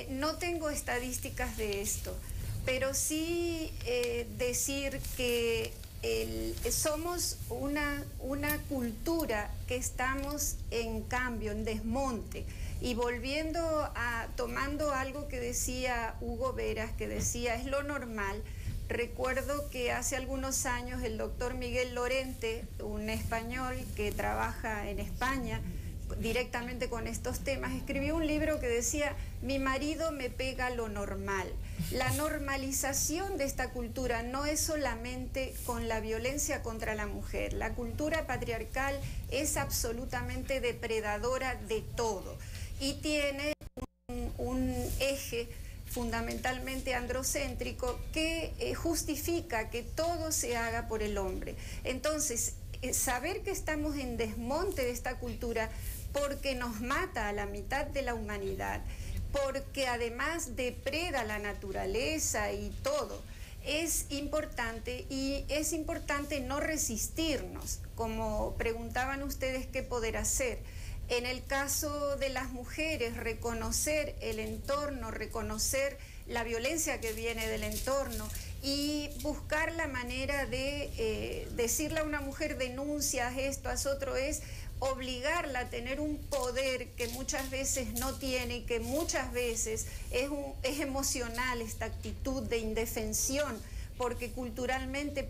No tengo estadísticas de esto, pero sí decir que somos una cultura que estamos en cambio, en desmonte, y tomando algo que decía Hugo Veras, que decía es lo normal. Recuerdo que hace algunos años el doctor Miguel Lorente, un español que trabaja en España directamente con estos temas, escribió un libro que decía mi marido me pega lo normal. La normalización de esta cultura no es solamente con la violencia contra la mujer. La cultura patriarcal es absolutamente depredadora de todo y tiene un eje fundamentalmente androcéntrico que justifica que todo se haga por el hombre. Entonces, saber que estamos en desmonte de esta cultura porque nos mata a la mitad de la humanidad, porque además depreda la naturaleza y todo, es importante, y es importante no resistirnos, como preguntaban ustedes qué poder hacer. En el caso de las mujeres, reconocer el entorno, reconocer la violencia que viene del entorno y buscar la manera de decirle a una mujer denuncia esto, haz otro, es obligarla a tener un poder que muchas veces no tiene y que muchas veces es emocional, esta actitud de indefensión, porque culturalmente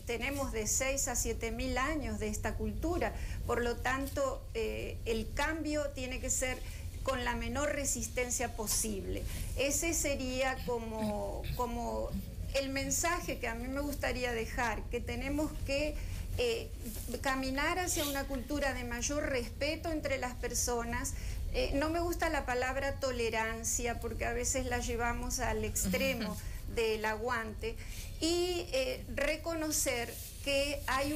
tenemos de 6 a 7 mil años de esta cultura, por lo tanto el cambio tiene que ser con la menor resistencia posible. Ese sería como el mensaje que a mí me gustaría dejar, que tenemos que caminar hacia una cultura de mayor respeto entre las personas. No me gusta la palabra tolerancia porque a veces la llevamos al extremo del aguante, y reconocer que hay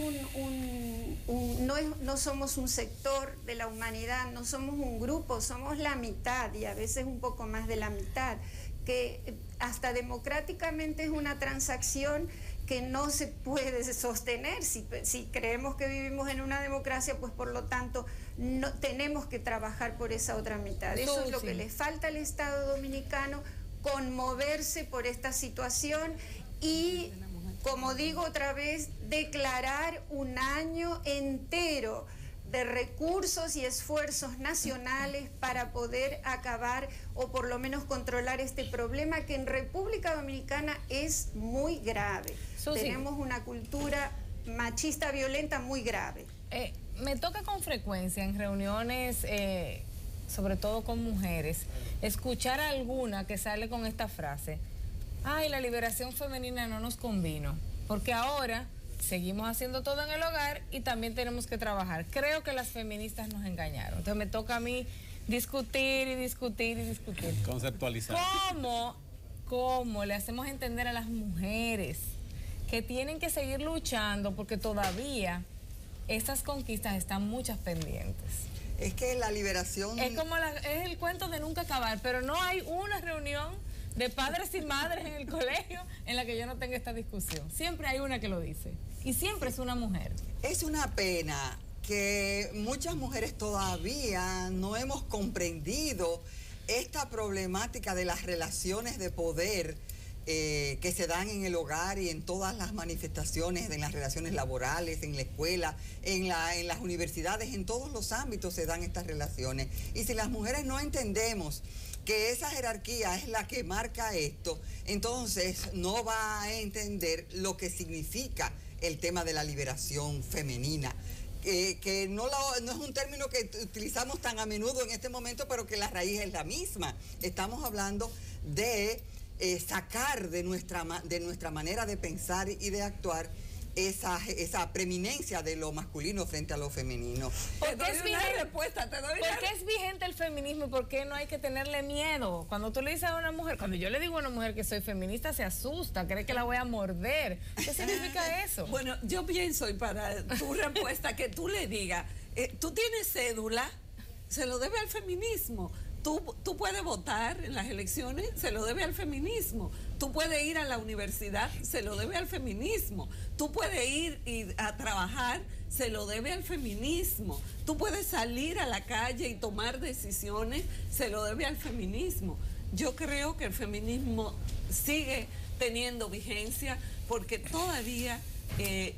no somos un sector de la humanidad, no somos un grupo, somos la mitad y a veces un poco más de la mitad, que hasta democráticamente es una transacción que no se puede sostener. Si creemos que vivimos en una democracia, pues por lo tanto no tenemos que trabajar por esa otra mitad. Eso es lo que le falta al Estado dominicano, conmoverse por esta situación y, como digo otra vez, declarar un año entero de recursos y esfuerzos nacionales para poder acabar o por lo menos controlar este problema que en República Dominicana es muy grave. Tenemos una cultura machista violenta muy grave. Me toca con frecuencia en reuniones, sobre todo con mujeres, escuchar a alguna que sale con esta frase: ay, la liberación femenina no nos convino, porque ahora seguimos haciendo todo en el hogar y también tenemos que trabajar. Creo que las feministas nos engañaron. Entonces me toca a mí discutir y discutir y discutir. Conceptualizar. ¿Cómo le hacemos entender a las mujeres que tienen que seguir luchando porque todavía estas conquistas están muchas pendientes? Es que la liberación... Es como es el cuento de nunca acabar, pero no hay una reunión de padres y madres en el colegio en la que yo no tenga esta discusión. Siempre hay una que lo dice. Y siempre es una mujer. Es una pena que muchas mujeres todavía no hemos comprendido esta problemática de las relaciones de poder que se dan en el hogar y en todas las manifestaciones, en las relaciones laborales, en la escuela, en las universidades, en todos los ámbitos se dan estas relaciones. Y si las mujeres no entendemos que esa jerarquía es la que marca esto, entonces no va a entender lo que significa el tema de la liberación femenina. Que no es un término que utilizamos tan a menudo en este momento, pero que la raíz es la misma. Estamos hablando de sacar de nuestra manera de pensar y de actuar esa preeminencia de lo masculino frente a lo femenino. ¿Por qué es vigente el feminismo y por qué no hay que tenerle miedo? Cuando tú le dices a una mujer, cuando yo le digo a una mujer que soy feminista, se asusta, cree que la voy a morder. ¿Qué significa eso? Bueno, yo pienso, y para tu respuesta, que tú le digas, tú tienes cédula, se lo debe al feminismo. Tú puedes votar en las elecciones, se lo debe al feminismo. Tú puedes ir a la universidad, se lo debe al feminismo. Tú puedes ir a trabajar, se lo debe al feminismo. Tú puedes salir a la calle y tomar decisiones, se lo debe al feminismo. Yo creo que el feminismo sigue teniendo vigencia porque todavía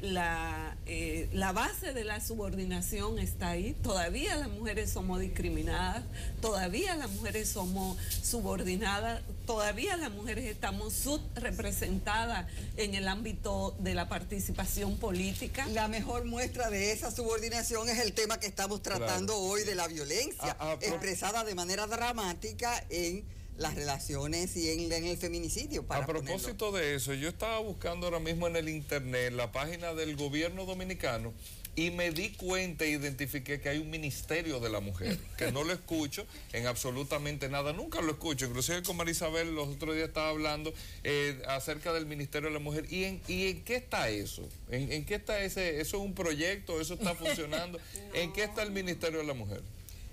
la base de la subordinación está ahí. Todavía las mujeres somos discriminadas, todavía las mujeres somos subordinadas, todavía las mujeres estamos subrepresentadas en el ámbito de la participación política. La mejor muestra de esa subordinación es el tema que estamos tratando hoy de la violencia, expresada de manera dramática en las relaciones y en el feminicidio. A propósito de eso, yo estaba buscando ahora mismo en el internet la página del gobierno dominicano y me di cuenta e identifiqué que hay un ministerio de la mujer, que no lo escucho en absolutamente nada, nunca lo escucho. Inclusive con Marisabel los otros días estaba hablando acerca del ministerio de la mujer. ¿Y en qué está eso? ¿En qué está ¿Eso es un proyecto? ¿Eso está funcionando? No. ¿En qué está el ministerio de la mujer?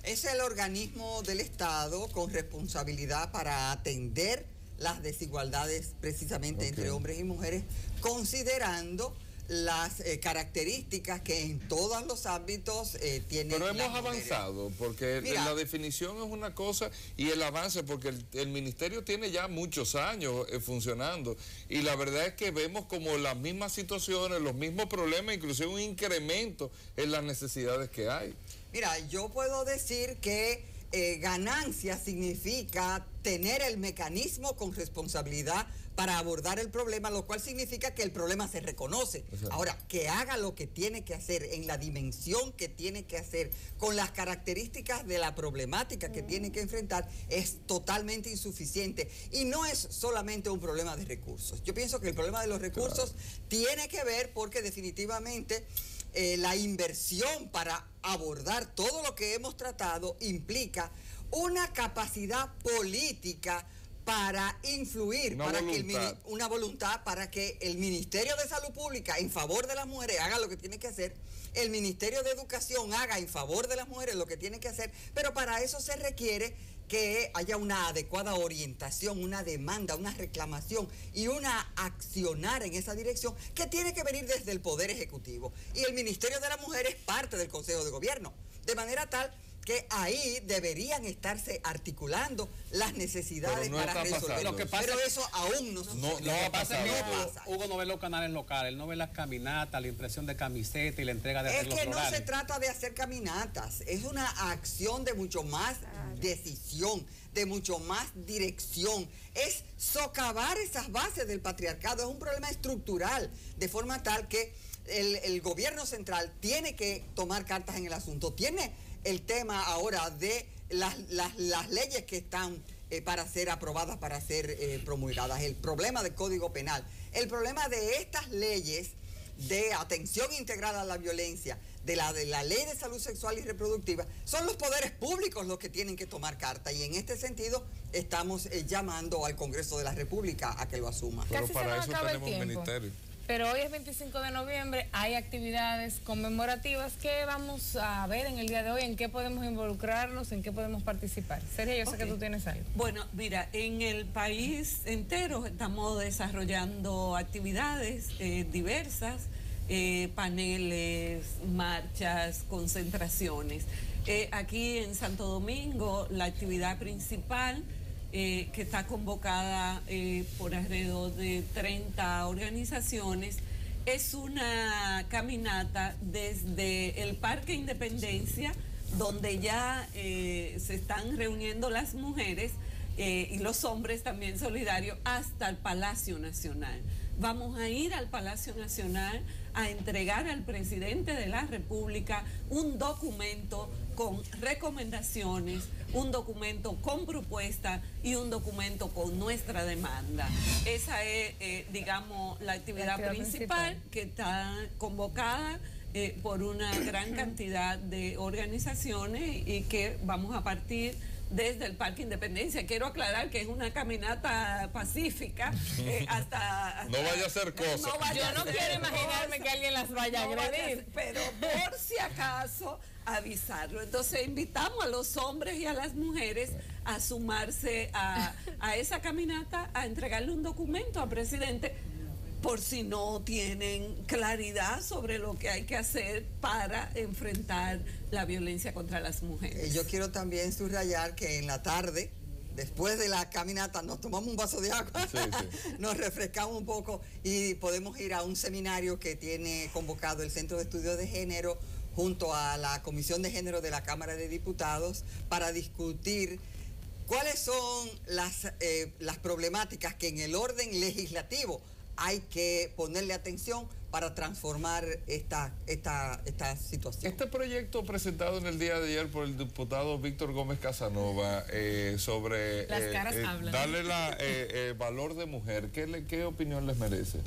Es el organismo del Estado con responsabilidad para atender las desigualdades precisamente entre hombres y mujeres, considerando las características que en todos los ámbitos tienen. Pero hemos avanzado, porque la definición es una cosa y el avance, porque el ministerio tiene ya muchos años funcionando y la verdad es que vemos como las mismas situaciones, los mismos problemas, inclusive un incremento en las necesidades que hay. Mira, yo puedo decir que ganancia significa tener el mecanismo con responsabilidad para abordar el problema, lo cual significa que el problema se reconoce. Exacto. Ahora, que haga lo que tiene que hacer en la dimensión que tiene que hacer, con las características de la problemática que tiene que enfrentar, es totalmente insuficiente. Y no es solamente un problema de recursos. Yo pienso que el problema de los recursos tiene que ver porque definitivamente la inversión para abordar todo lo que hemos tratado implica una capacidad política para influir, una voluntad para que el Ministerio de Salud Pública en favor de las mujeres haga lo que tiene que hacer, el Ministerio de Educación haga en favor de las mujeres lo que tiene que hacer, pero para eso se requiere que haya una adecuada orientación, una demanda, una reclamación y una accionar en esa dirección que tiene que venir desde el Poder Ejecutivo. Y el Ministerio de la Mujer es parte del Consejo de Gobierno, de manera tal que ahí deberían estarse articulando las necesidades para resolver. Pero eso aún no sucede. Lo que pasa es que Hugo no ve los canales locales, no ve las caminatas, la impresión de camiseta y la entrega de arreglos florales. Es que no se trata de hacer caminatas, es una acción de mucho más decisión, de mucho más dirección. Es socavar esas bases del patriarcado, es un problema estructural, de forma tal que el gobierno central tiene que tomar cartas en el asunto, tiene el tema ahora de las leyes que están para ser aprobadas, para ser promulgadas, el problema del Código Penal, el problema de estas leyes de atención integral a la violencia, de la Ley de Salud Sexual y Reproductiva, son los poderes públicos los que tienen que tomar carta, y en este sentido estamos llamando al Congreso de la República a que lo asuma. Pero para eso tenemos un ministerio. Pero hoy es 25 de noviembre, hay actividades conmemorativas. ¿Qué vamos a ver en el día de hoy? ¿En qué podemos involucrarnos? ¿En qué podemos participar? Sergio, yo sé que tú tienes algo. Bueno, mira, en el país entero estamos desarrollando actividades diversas, paneles, marchas, concentraciones. Aquí en Santo Domingo, la actividad principal que está convocada por alrededor de 30 organizaciones, es una caminata desde el Parque Independencia, donde ya se están reuniendo las mujeres y los hombres también solidarios, hasta el Palacio Nacional. Vamos a ir al Palacio Nacional a entregar al presidente de la República un documento con recomendaciones, un documento con propuesta y un documento con nuestra demanda. Esa es, digamos, la actividad principal que está convocada por una gran cantidad de organizaciones y que vamos a partir desde el Parque Independencia. Quiero aclarar que es una caminata pacífica hasta no vaya a ser cosa. Yo no quiero imaginarme que alguien las vaya a agredir. Pero por si acaso avisarlo. Entonces invitamos a los hombres y a las mujeres a sumarse a esa caminata, a entregarle un documento al presidente, por si no tienen claridad sobre lo que hay que hacer para enfrentar la violencia contra las mujeres. Yo quiero también subrayar que en la tarde, después de la caminata, nos tomamos un vaso de agua, nos refrescamos un poco y podemos ir a un seminario que tiene convocado el Centro de Estudios de Género junto a la Comisión de Género de la Cámara de Diputados para discutir cuáles son las problemáticas que en el orden legislativo hay que ponerle atención para transformar esta situación. Este proyecto presentado en el día de ayer por el diputado Víctor Gómez Casanova sobre las caras hablan, darle valor de mujer, ¿qué opinión les merece?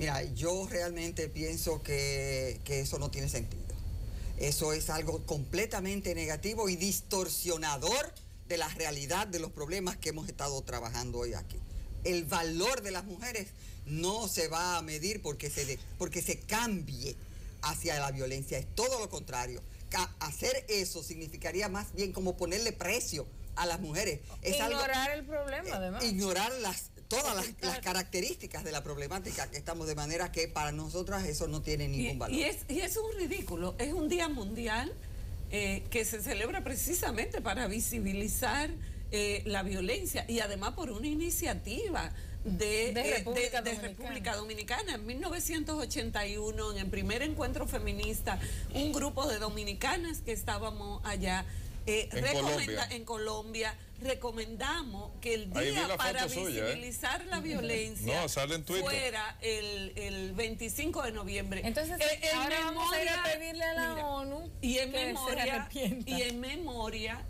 Mira, yo realmente pienso que eso no tiene sentido. Eso es algo completamente negativo y distorsionador de la realidad de los problemas que hemos estado trabajando hoy aquí. El valor de las mujeres no se va a medir porque se cambie hacia la violencia, es todo lo contrario. Hacer eso significaría más bien como ponerle precio a las mujeres. Es ignorar el problema, además. Ignorar todas las características de la problemática que estamos, de manera que para nosotras eso no tiene ningún valor. Y es un ridículo, es un día mundial que se celebra precisamente para visibilizar la violencia y además por una iniciativa de República Dominicana. En 1981, en el primer encuentro feminista, un grupo de dominicanas que estábamos allá en Colombia, recomendamos que el día para visibilizar la violencia fuera el 25 de noviembre. Entonces, ahora vamos a ir a pedirle a la ONU y en memoria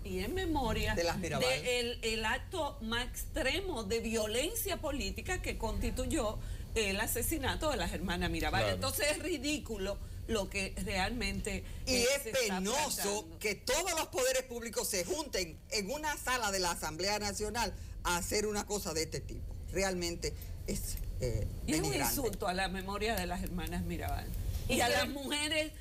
de el acto más extremo de violencia política que constituyó el asesinato de las hermanas Mirabal. Claro. Entonces es ridículo lo que realmente y es se está penoso planteando. que todos los poderes públicos se junten en una sala de la Asamblea Nacional a hacer una cosa de este tipo. Realmente es y es un denigrante. insulto a la memoria de las hermanas Mirabal y a las mujeres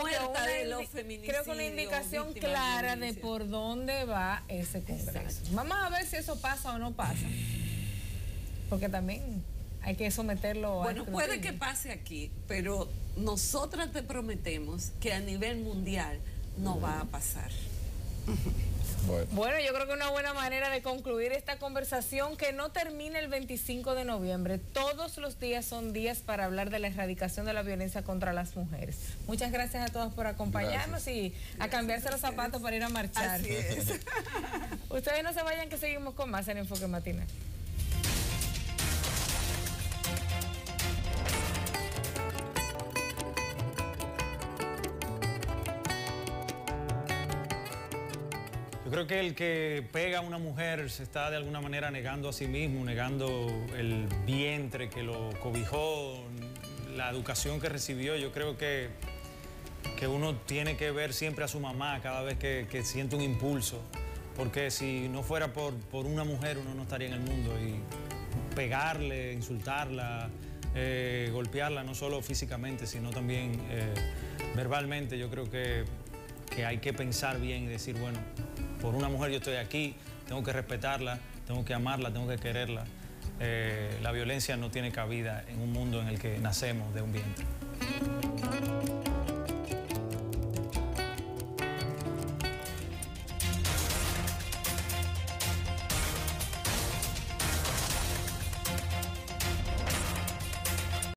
muertas de los feminicidios. Creo que una indicación clara de por dónde va ese congreso. Exacto. Vamos a ver si eso pasa o no pasa, porque también hay que someterlo a Bueno, puede que pase aquí, pero nosotras te prometemos que a nivel mundial no va a pasar. Bueno, yo creo que una buena manera de concluir esta conversación, que no termine el 25 de noviembre. Todos los días son días para hablar de la erradicación de la violencia contra las mujeres. Muchas gracias a todos por acompañarnos y a cambiarse los zapatos para ir a marchar. Así es. Ustedes no se vayan, que seguimos con más en Enfoque Matinal. Yo creo que el que pega a una mujer se está de alguna manera negando a sí mismo, negando el vientre que lo cobijó, la educación que recibió. Yo creo que uno tiene que ver siempre a su mamá cada vez que siente un impulso, porque si no fuera por una mujer uno no estaría en el mundo. Y pegarle, insultarla, golpearla, no solo físicamente, sino también verbalmente, yo creo que hay que pensar bien y decir, bueno, por una mujer yo estoy aquí, tengo que respetarla, tengo que amarla, tengo que quererla. La violencia no tiene cabida en un mundo en el que nacemos de un vientre.